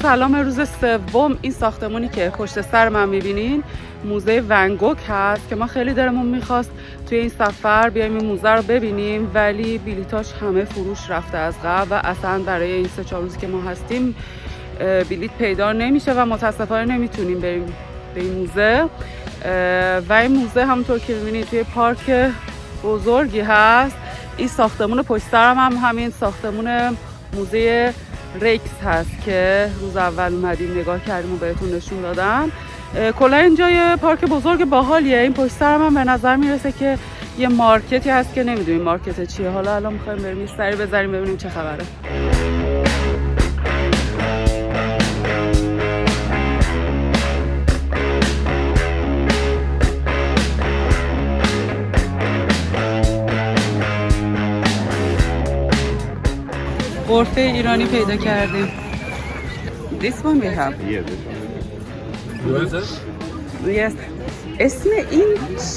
سلام روز سوم. این ساختمونی که پشت سر من میبینین موزه ونگوک هست که ما خیلی دلمون میخواست توی این سفر بیایم این موزه رو ببینیم، ولی بلیتاش همه فروش رفته از قبل و اصلا برای این 3-4 روزی که ما هستیم بلیت پیدا نمیشه و متاسفانه نمیتونیم بریم به این موزه. و این موزه همونطور که میبینید توی پارک بزرگی هست. این ساختمون پشت سرم هم همین ساختمون موزه ریکس هست که روز اول اومدیم نگاه کردیم و بهتون نشون دادم. کلا اینجا یه پارک بزرگ باحالیه. این پشت سرم هم به نظر میرسه که یه مارکتی هست که نمیدونیم مارکت چیه. حالا الان میخوایم بریم یه سری بزنیم ببینیم چه خبره. غرفه ایرانی پیدا کردیم. This one we have. Yeah, this one. Yes. اسم این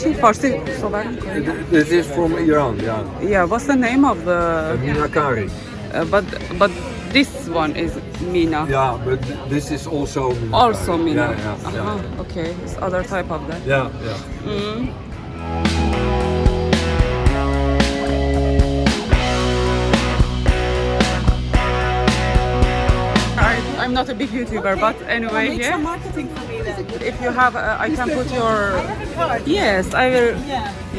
چی؟ فارسی صحبت می‌کنید؟ This is from Iran, yeah. Yeah, what's the name of the... Minakari. But this one is Mina. Yeah, but this is also Minakari. Also Mina. Yeah. Okay, it's other type of that. Yeah. I'm not a big YouTuber, but anyway, Make some marketing for me then. if you have, I can put your... Yes, I will.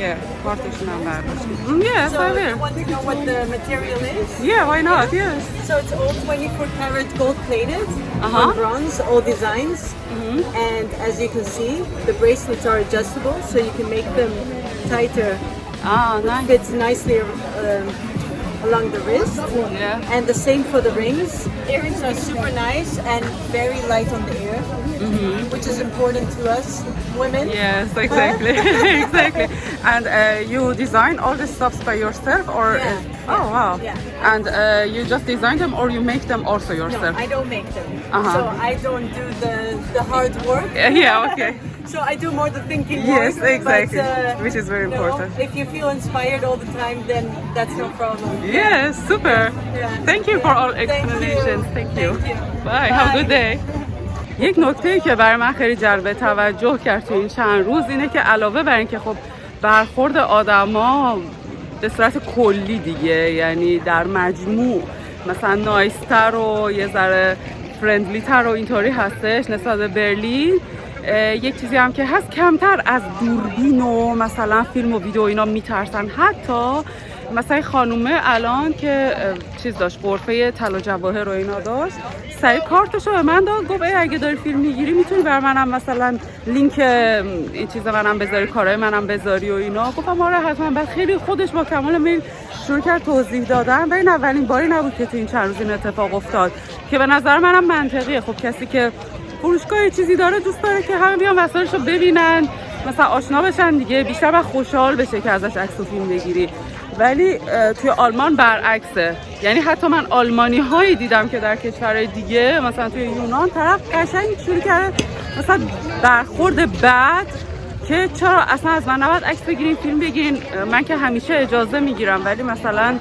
Yeah, partition number. Yes, So I you will. want to know what the material is? Yeah, why not? Yes. So it's all 24 karat gold plated Uh-huh. on bronze, all designs. And as you can see, the bracelets are adjustable, so you can make them tighter. Ah, nice. Fits nicely along the wrist. Yeah. And the same for the rings. Earrings are super nice and very light on the ear, which is important to us women. Yes, exactly. Exactly. And you design all the stuffs by yourself or... Yeah. Oh, wow. Yeah. And you just design them or you make them also No, yourself? I don't make them. Uh-huh. So I don't do the hard work. Yeah, okay. So I do more the thinking Yes, work. exactly. But, Which is very you know, important. if you feel inspired all the time, then that's no problem. Yes, super. Yeah. Thank you for all Thank you. explanations. Thank you. Thank you. Bye. Have a good day. یک نکته‌ای که برای من خیلی جلب توجه کرد تو این چند روز اینه که علاوه بر اینکه خب برخورد آدما به صورت کلی دیگه، یعنی در مجموع مثلا نایستر و یه ذره فرندلی تر و اینطوری هستش نسبت به برلین. یک چیزی هم که هست، کمتر از دوربین و مثلا فیلم و ویدیو اینا میترسن. حتی مثلا خانومه الان که چیز داشت، غرفه طلا جواهر و اینا داشت، سریع کارتشو به من داد، گفت اگه داری فیلم میگیری میتونی بر منم مثلا لینک این چیزا منم بذاری، کارهای منم بذاری و اینا. گفتم آره حتما. بعد خیلی خودش با کمال میل شروع کرد توضیح دادن و این اولین باری نبود که تو این چند روز این اتفاق افتاد که به نظر منم منطقیه. خب کسی که فروشگاه چیزی داره دوست داره که همه بیان وسایلشو ببینن، مثلا آشنا بشن دیگه، بیشتر بعد خوشحال بشه که ازش عکس و فیلم بگیری. ولی توی آلمان برعکسه. یعنی حتی من آلمانی هایی دیدم که در کشورهای دیگه مثلا توی یونان طرف قشنگ شروع کرده مثلا برخورد بد که چرا اصلا از من نباید عکس بگیرین فیلم بگیرین. من که همیشه اجازه میگیرم، ولی مثلا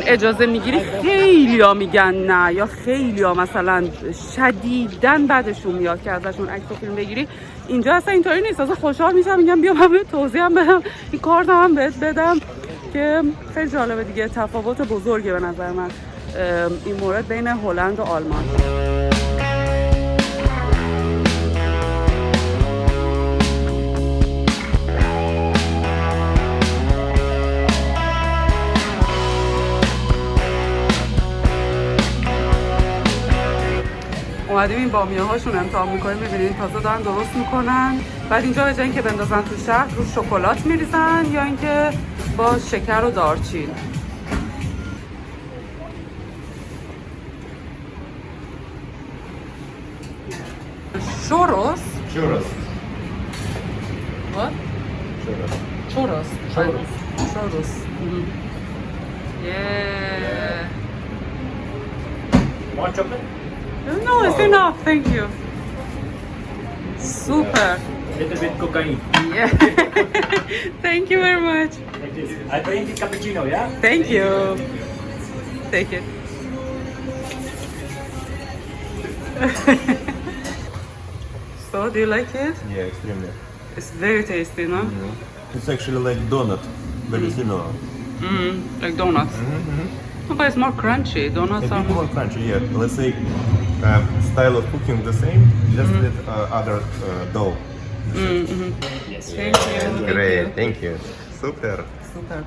اجازه میگیری خیلیا میگن نه، یا خیلیا مثلا شدیداً بدشون میاد که ازشون عکس و فیلم بگیری. اینجا اصلا اینطوری نیست. اصلا خوشحال میشم، میگم بیا من توضیح هم بدم، این کارت هم بهت بدم، که خیلی جالبه دیگه. تفاوت بزرگه به نظر من این مورد بین هلند و آلمان. اومدیم این بامیه هاشون امتحان میکنیم، ببینید تازه دارن درست میکنن. بعد اینجا به جای اینکه بندازن تو شهر رو شکلات میریزن یا اینکه با شکر و دارچین. Churros? Churros. What? Churros. Churros. Churros. Yeah. More chocolate? No, it's enough. Thank you. Super. Little bit cocaine. Yeah. Thank you very much. Like this. I bring the cappuccino, yeah? Thank you. Take it. So, do you like it? Yeah, extremely. It's very tasty, no? It's actually like donut, very similar. Like donuts. Okay, it's more crunchy. Donuts A are bit more crunchy, yeah. Let's say style of cooking the same, just with other dough. Thank you. Great, thank you. Super. Super.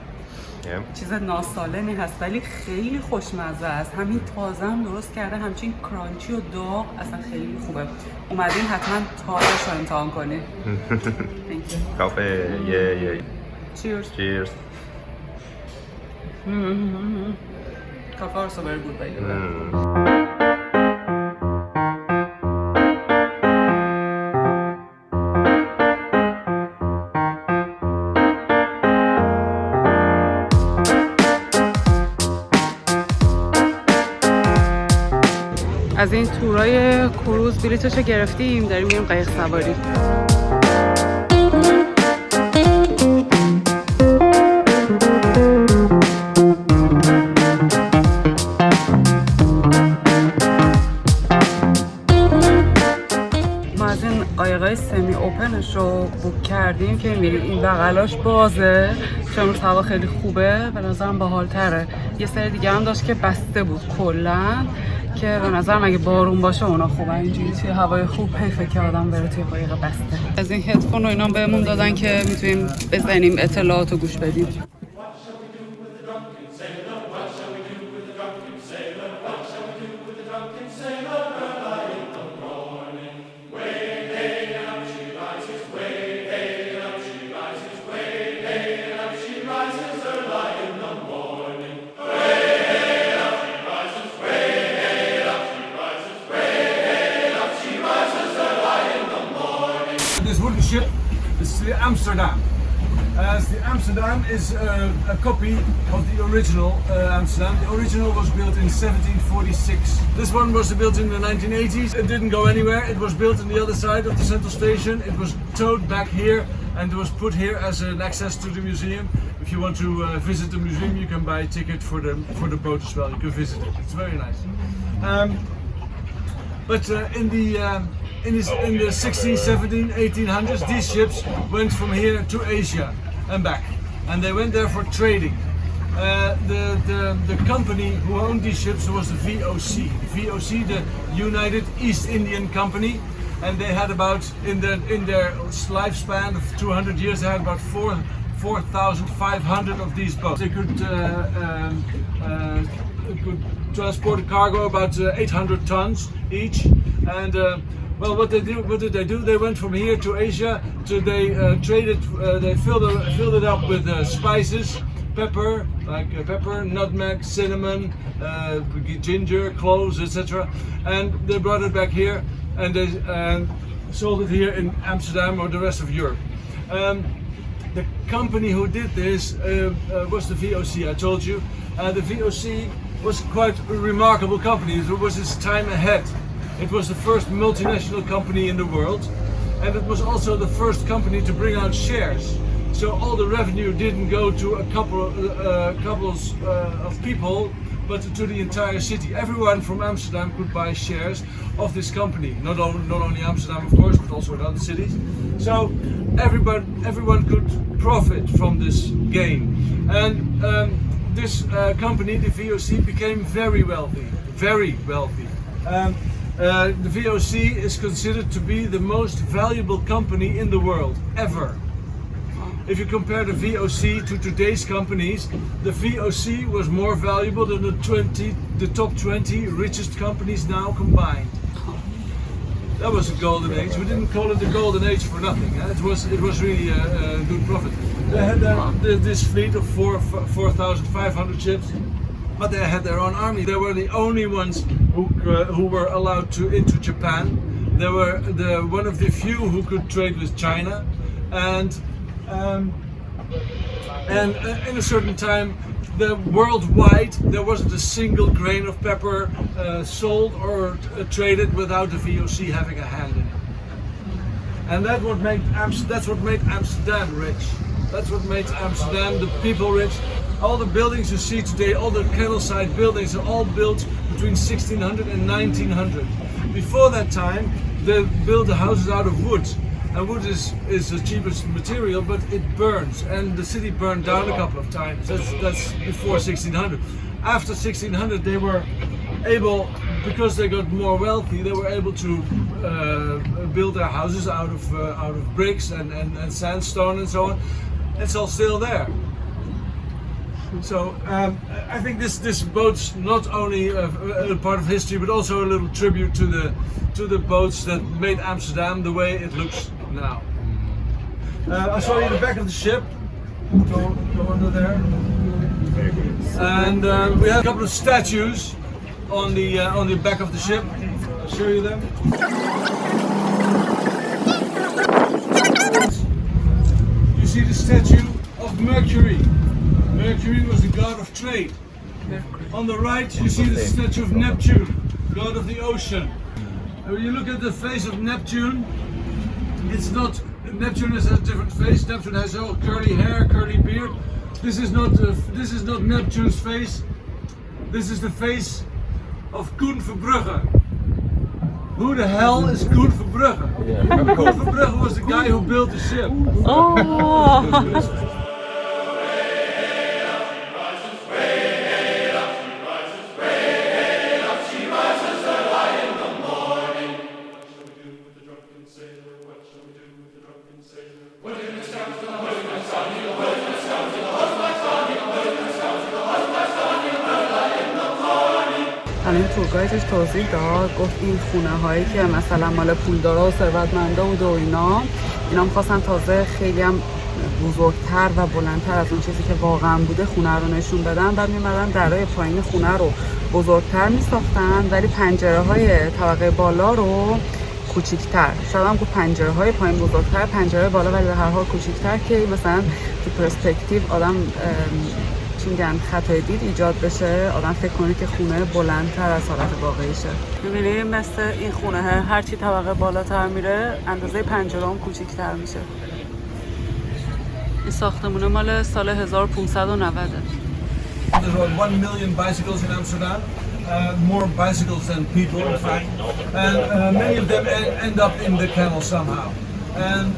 Yeah. چیز ناسالمی هست ولی خیلی خوشمزه است. همین تازه هم درست کرده، همچین کرانچی و داغ اصلا خیلی خوبه. اومدین حتما تازه‌ش رو امتحان کنید. Thank you. Coffee, yeah. Cheers. Cheers. Coffee also very good by the way. از این تورای کروز بلیتشو گرفتیم، داریم میریم قایق سواری. ما از این قایقای سمی اوپنش رو بوک کردیم که میریم. این بغلاش بازه چون امروز هوا خیلی خوبه، به نظرم باحال‌تره. یه سری دیگه هم داشت که بسته بود کلاً، که به نظرم اگه بارون باشه اونا خوبه. اینجوری توی هوای خوب حیفه که آدم بره توی قایق بسته. از این هدفون و اینا بهمون دادن که میتونیم بزنیم اطلاعات و گوش بدیم. This wooden ship is the Amsterdam. As the Amsterdam is a copy of the original Amsterdam. The original was built in 1746. This one was built in the 1980s. It didn't go anywhere. It was built on the other side of the central station. It was towed back here and was put here as an access to the museum. If you want to visit the museum, you can buy a ticket for the boat as well. You can visit it. It's very nice. But in the 16, 17, 1800s, these ships went from here to Asia and back, and they went there for trading. The company who owned these ships was the VOC. VOC, the United East Indian Company, and they had about in their lifespan of 200 years, they had about 4,500 of these boats. They could transport a cargo about 800 tons each, and well, what did they do? They went from here to Asia. They traded. They filled it up with spices, pepper, pepper, nutmeg, cinnamon, ginger, cloves, etc. And they brought it back here, and they sold it here in Amsterdam or the rest of Europe. The company who did this was the VOC. I told you, the VOC was quite a remarkable company. It was its time ahead. It was the first multinational company in the world, and it was also the first company to bring out shares. So all the revenue didn't go to a couples of people, but to the entire city. Everyone from Amsterdam could buy shares of this company. Not only Amsterdam, of course, but also in other cities. So everyone could profit from this gain. And this company, the VOC, became very wealthy. Very wealthy. The VOC is considered to be the most valuable company in the world, ever. If you compare the VOC to today's companies, the VOC was more valuable than the top 20 richest companies now combined. That was a golden age. We didn't call it the golden age for nothing. It was really a good profit. They had this fleet of 4,500 ships, but they had their own army. They were the only ones who were allowed into Japan. They were one of the few who could trade with China, and in a certain time, worldwide there wasn't a single grain of pepper sold or traded without the VOC having a hand in it. And that's what made Amsterdam rich. That's what made Amsterdam, the people, rich. All the buildings you see today, all the candleside buildings, are all built between 1600 and 1900. Before that time, they built the houses out of wood. And wood is the cheapest material, but it burns, and the city burned down a couple of times. That's before 1600. After 1600, they were able, because they got more wealthy, they were able to build their houses out of bricks and sandstone and so on. It's all still there. So I think this boat's not only a part of history, but also a little tribute to the boats that made Amsterdam the way it looks now. I'll show you the back of the ship. Go under there. And we have a couple of statues on the back of the ship. I'll show you them. You see the statue of Mercury. Mercury was the god of trade. On the right, you see the statue of Neptune, god of the ocean. And when you look at the face of Neptune, it's not. Neptune has a different face. Neptune has all curly hair, curly beard. This is not Neptune's face. This is the face of Koen Verbrugge. Who the hell is Koen Verbrugge? Koen Verbrugge was the guy who built the ship. Oh. همین تورگایدش توضیح داد، گفت این خونه هایی که مثلا مال پولدارا و ثروتمندا بود و اینا میخواستن تازه خیلی هم بزرگتر و بلندتر از اون چیزی که واقعا بوده خونه رو نشون بدن. بعد میمدن درای پایین خونه رو بزرگتر میساختن ولی پنجره های طبقه بالا رو کوچیک‌تر. شاید هم گفت پنجره های پایین بزرگتر، پنجره بالا ولی به هر حال کوچیک‌تر که مثلا تو پرسپکتیو آدم چی میگن خطای دید ایجاد بشه، آدم فکر کنه که خونه بلندتر از حالت واقعیشه. می‌بینید مثل این خونه هر چی طبقه بالاتر میره اندازه پنجره هم کوچیک‌تر میشه. این ساختمون مال سال 1590. There's about 1 million bicycles in Amsterdam, more bicycles than people in fact, and many of them end up in the canal somehow. And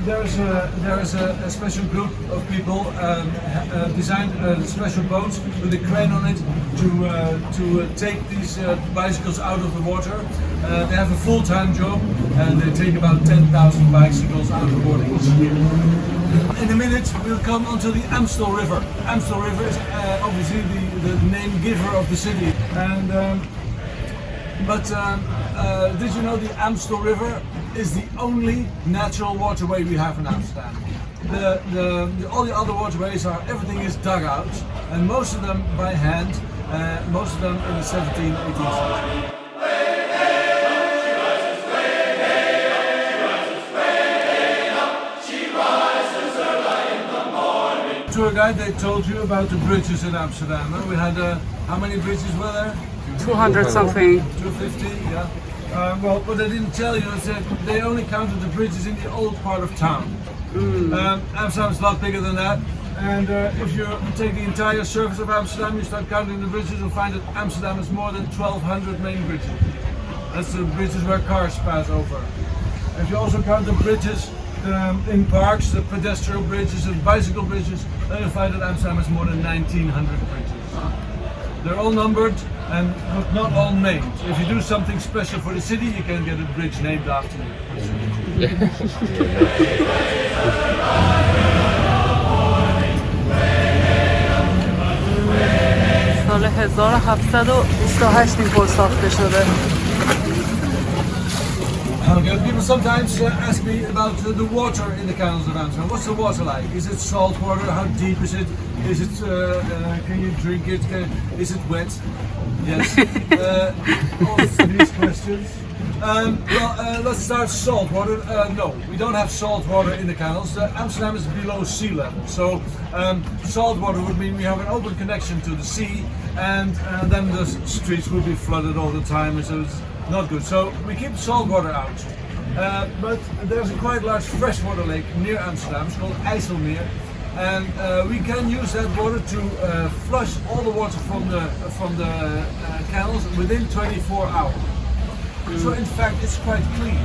there is a special group of people designed special boats with a crane on it to take these bicycles out of the water. They have a full-time job and they take about 10,000 bicycles out of the water each year. In a minute we'll come onto the Amstel River. Amstel River is obviously the name giver of the city. And did you know the Amstel River is the only natural waterway we have in Amsterdam? All the other waterways everything is dug out, and most of them by hand, most of them in the 17th, 18th century. Tour guide, they told you about the bridges in Amsterdam. Huh? We had how many bridges were there? 200 something. 250, yeah. Well, what they didn't tell you is that they only counted the bridges in the old part of town. Amsterdam is a lot bigger than that. And if you take the entire surface of Amsterdam, you start counting the bridges, you'll find that Amsterdam has more than 1,200 main bridges. That's the bridges where cars pass over. If you also count the bridges in parks, the pedestrian bridges and bicycle bridges, then you'll find that Amsterdam has more than 1,900 bridges. They're all numbered and not all named. If you do something special for the city, you can get a bridge named after you. سال 1728 این پل ساخته شده. People sometimes ask me about the water in the canals of Amsterdam. What's the water like? Is it salt water? How deep is it? Is it? Can you drink it? Is it wet? Yes. All these questions. Let's start salt water. No, we don't have salt water in the canals. Amsterdam is below sea level, so salt water would mean we have an open connection to the sea, and then the streets would be flooded all the time, and so it's not good. So we keep salt water out. But there's a quite large freshwater lake near Amsterdam. It's called IJsselmeer, and we can use that water to flush all the water from the canals within 24 hours. So in fact, it's quite clean.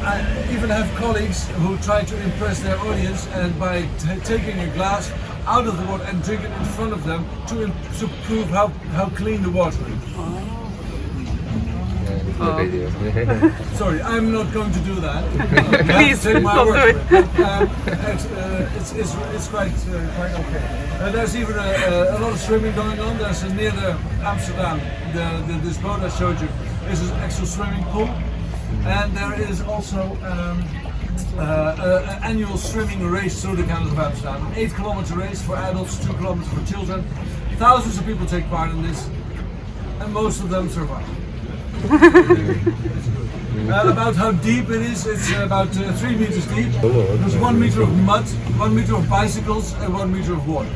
I even have colleagues who try to impress their audience, and by taking a glass out of the water and drink it in front of them to prove how clean the water is. Sorry, I'm not going to do that. Please, take my don't word do it. for it. It's quite okay. There's even a lot of swimming going on. There's near the Amsterdam, this boat I showed you, is an actual swimming pool, and there is also an annual swimming race through the canals of Amsterdam. An 8-kilometer race for adults, 2 kilometers for children. Thousands of people take part in this, and most of them survive. About how deep it is, it's about 3 meters deep. There's 1 meter of mud, 1 meter of bicycles, and 1 meter of water.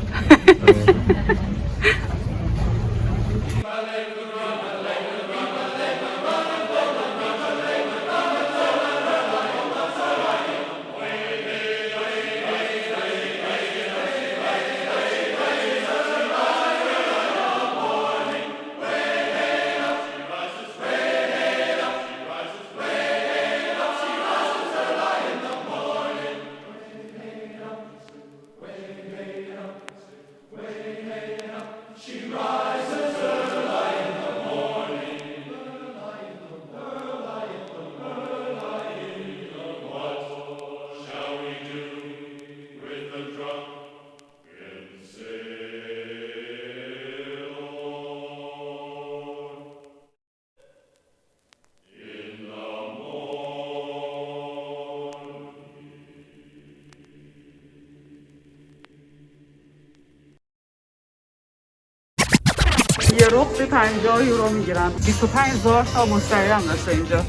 یه ربع 50 یورو میگیرن. 25,000 تا مشتری هم داشته اینجا.